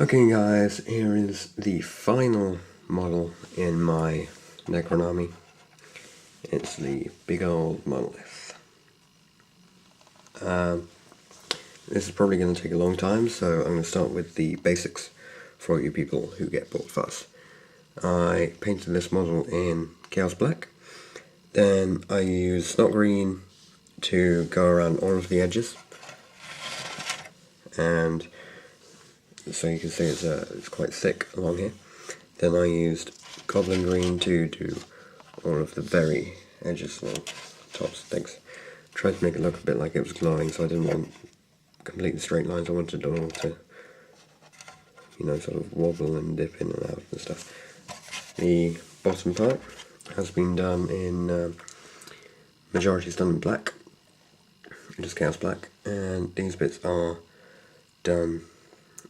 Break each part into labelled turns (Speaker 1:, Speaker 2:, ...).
Speaker 1: Okay guys, here is the final model in my Necron army. It's the big old Monolith. This is probably going to take a long time, so I'm going to start with the basics for you people who get bored fast. I painted this model in Chaos Black, then I used Snot Green to go around all of the edges, and so you can see it's quite thick along here. Then I used Goblin Green to do all of the very edges along tops things. Tried to make it look a bit like it was glowing, so I didn't want completely straight lines. I wanted it all to, sort of wobble and dip in and out and stuff. The bottom part has been done in, majority is done in black, just Chaos Black, and these bits are done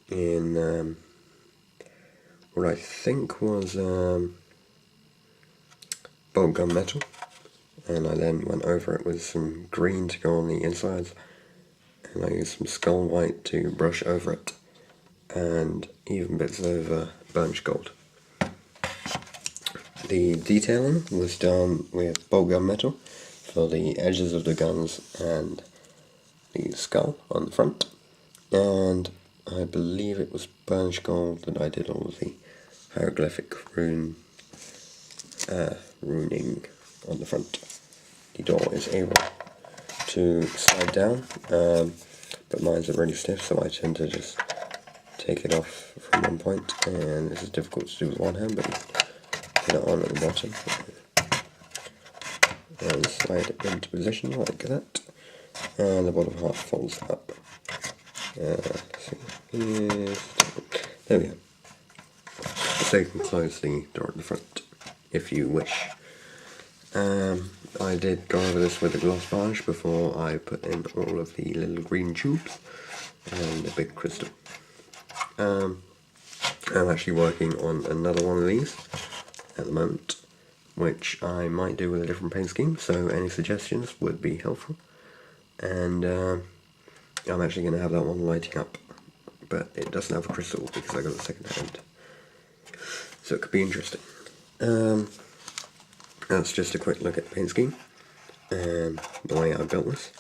Speaker 1: in what I think was bolt gun metal, and I then went over it with some green to go on the insides, and I used some skull white to brush over it, and even bits of burnished gold. The detailing was done with bolt gun metal for the edges of the guns and the skull on the front, and I believe it was burnished gold that I did all of the hieroglyphic runing on the front. The door is able to slide down, but mine's are really stiff, so I tend to just take it off from one point, and this is difficult to do with one hand, but you put it on at the bottom and slide it into position like that, and the bottom half folds up. There we go. So you can close the door at the front if you wish. I did go over this with a gloss varnish before I put in all of the little green tubes and the big crystal. I'm actually working on another one of these at the moment, which I might do with a different paint scheme, so any suggestions would be helpful. And I'm actually going to have that one lighting up, but it doesn't have a crystal because I got it second hand, so it could be interesting. That's just a quick look at the paint scheme and the way I built this.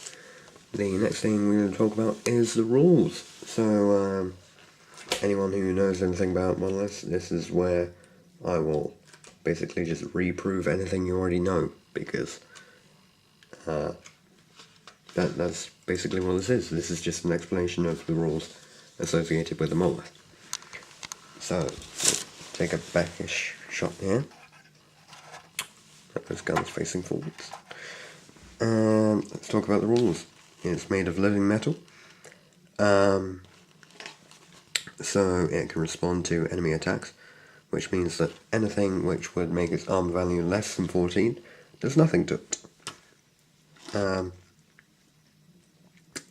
Speaker 1: The next thing we're going to talk about is the rules. So anyone who knows anything about Monolith, this is where I will basically just reprove anything you already know, because that's basically what this is. This is just an explanation of the rules associated with the Monolith. So, take a backish shot here. Put those guns facing forwards. And let's talk about the rules. It's made of living metal. So it can respond to enemy attacks, which means that anything which would make its armor value less than 14 does nothing to it.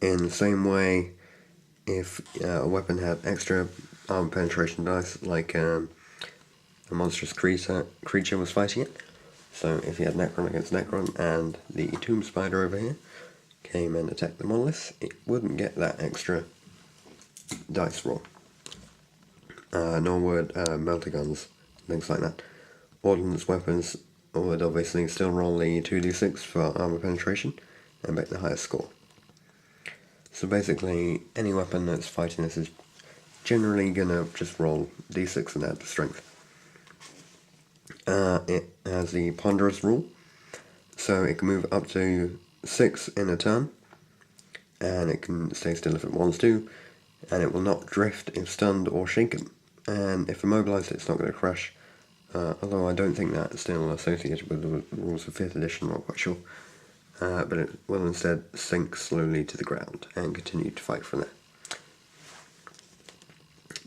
Speaker 1: In the same way, if a weapon had extra armor penetration dice, like a monstrous creature was fighting it, so if you had Necron against Necron and the Tomb Spider over here came and attacked the Monolith, it wouldn't get that extra dice roll. Nor would melter guns, things like that. Ordnance weapons would obviously still roll the 2d6 for armor penetration and make the highest score. So basically, any weapon that's fighting this is generally gonna just roll d6 and add the strength. It has the ponderous rule, so it can move up to 6 in a turn, and it can stay still if it wants to, and it will not drift if stunned or shaken. And if immobilized, it's not going to crash, although I don't think that's still associated with the rules of 5th edition, I'm not quite sure. But it will instead sink slowly to the ground and continue to fight from there.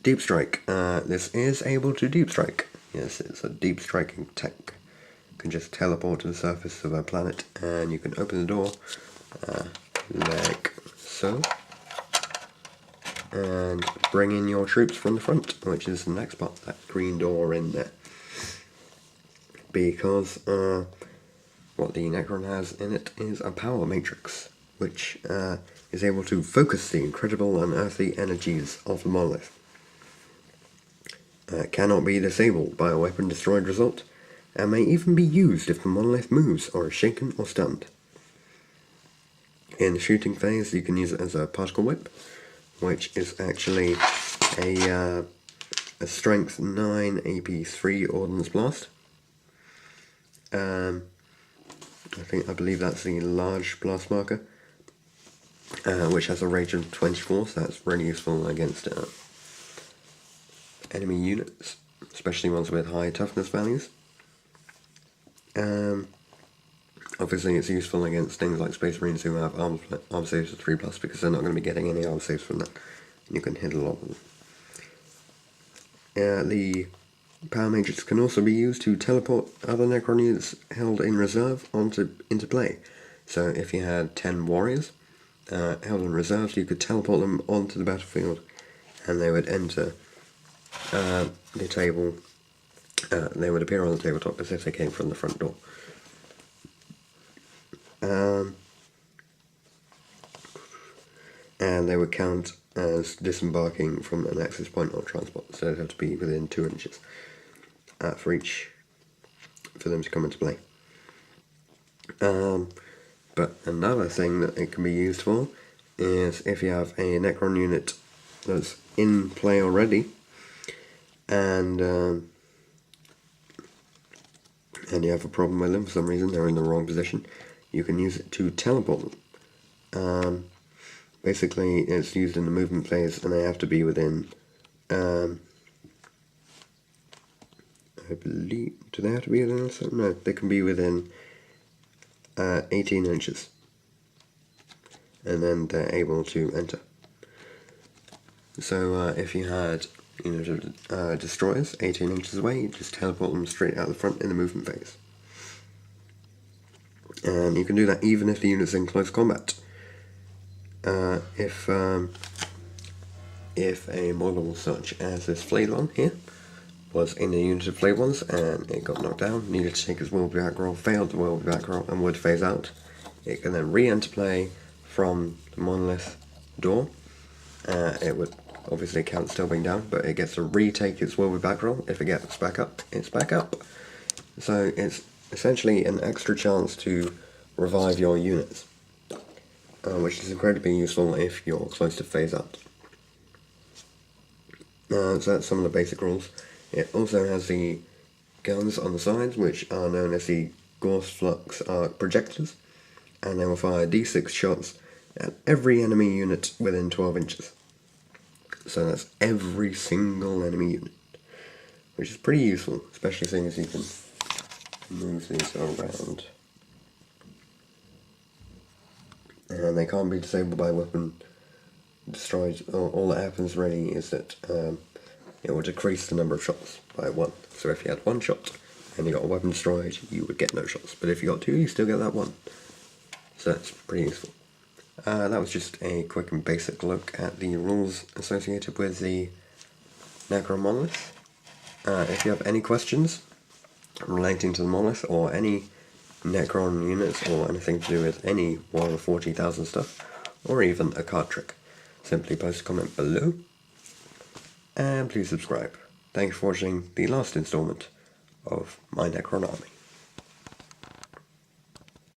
Speaker 1: Deep Strike. This is able to Deep Strike. Yes, it's a deep striking tech. You can just teleport to the surface of a planet, and you can open the door like so, and bring in your troops from the front, which is the next part, that green door in there. Because what the Necron has in it is a power matrix, which is able to focus the incredible unearthly energies of the Monolith. cannot be disabled by a weapon destroyed result, and may even be used if the monolith moves or is shaken or stunned. In the shooting phase, you can use it as a particle whip, which is actually a strength 9 AP3 ordnance blast. I believe that's the large blast marker, which has a range of 24, so that's really useful against enemy units, especially ones with high toughness values. Obviously it's useful against things like Space Marines who have arm saves of 3+, because they're not going to be getting any arm saves from that, and you can hit a lot of them. The Power Matrix can also be used to teleport other Necron units held in reserve into play. So if you had 10 warriors held in reserve, you could teleport them onto the battlefield, and they would enter the table. They would appear on the tabletop as if they came from the front door. And they would count as disembarking from an access point or transport, so they'd have to be within 2 inches for them to come into play. But another thing that it can be used for is if you have a Necron unit that's in play already, and you have a problem with them for some reason, they're in the wrong position, you can use it to teleport them. Basically, it's used in the movement phase, and they have to be within, I believe, do they have to be within, no, they can be within 18 inches, and then they're able to enter. So if you had destroyers 18 inches away, you just teleport them straight out the front in the movement phase. And you can do that even if the unit's in close combat. If a model such as this flayed one here was in a unit of flayed ones and it got knocked down, needed to take its will be back roll, failed the will be back roll, and would phase out, it can then re-enter play from the monolith door. It would obviously count still being down, but it gets to retake its will be back roll. If it gets back up, it's back up. So it's essentially an extra chance to revive your units, which is incredibly useful if you're close to phase out. So that's some of the basic rules. It also has the guns on the sides, which are known as the Gauss Flux arc projectors, and they will fire d6 shots at every enemy unit within 12 inches. So that's every single enemy unit, which is pretty useful, especially seeing as you can move these around. And they can't be disabled by weapon destroyed. All that happens really is that it will decrease the number of shots by 1. So if you had 1 shot and you got a weapon destroyed, you would get no shots. But if you got 2, you still get that 1. So that's pretty useful. That was just a quick and basic look at the rules associated with the Necron Monolith. If you have any questions relating to the Monolith or any Necron units or anything to do with any Warhammer 40,000 stuff, or even a card trick, simply post a comment below, and please subscribe. Thanks for watching the last installment of my Necron army.